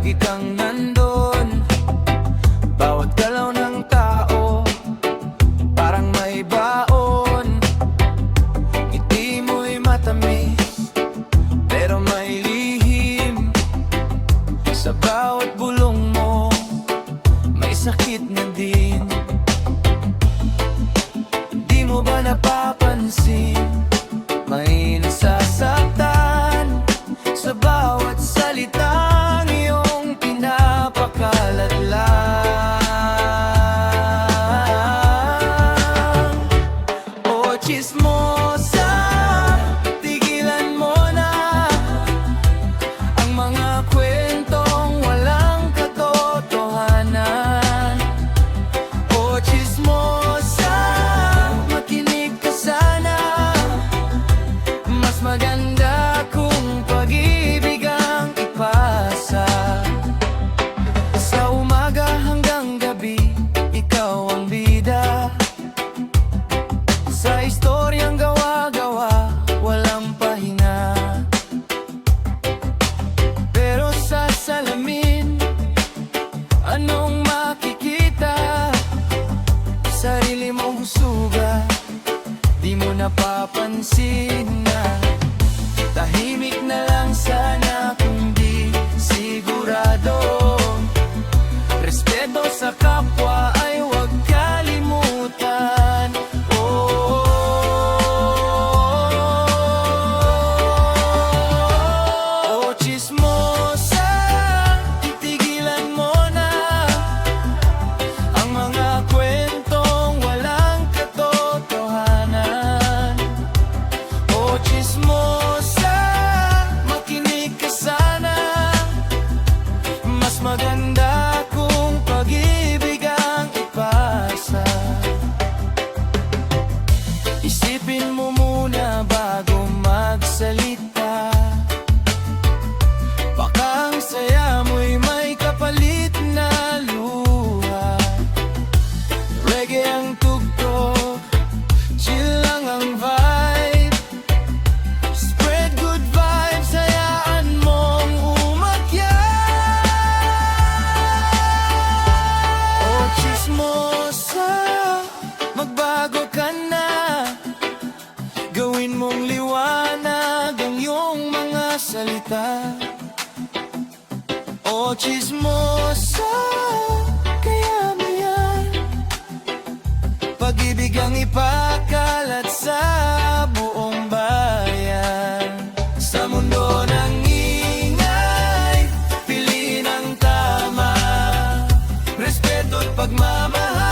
lagi kang nandun. Bawat galaw ng tao parang may baon. Ngiti mo'y matamis pero may lihim. Sa bawat bulong mo may sakit na din. Di mo ba napapansin may nasasaktan sa bawat salitang iyong pinapakalat lang? O chismosa, tigilan mo na ang mga kwentong walang katotohanan. O chismosa, makinig ka sana. Mas maganda kung pag-ibig ang ipasa. Sa umaga hanggang gabi, ikaw ang bida. Sa istoryang gawa-gawa, walang pahinga. Pero sa salamin, anong makikita? Sarili mong suga, di mo napapansin na tahimik na lang sana kung di sigurado. Respeto sa kapwa ay huwag kalimutan. Oh, chismosa, titigilan mo na ang mga kwentong walang katotohanan. O chismosa, makinig ka sana. Mas maganda kung pag-ibig ang ipasa. Isipin mo muna bago magsalita. Baka ang saya mo'y may kapalit na luha. Reggae ang tugtog, chill lang ang vibe. Spread good vibes, hayaan mong umakyat. O chismosa, magbago ka na. Gawin mong liwanag ang iyong mga salita. O chismosa, kaya mo yan. Pag-ibig ang ipakalat sa buong bayan. Sa mundo ng ingay, piliin ang tama. Respeto at pagmamahal.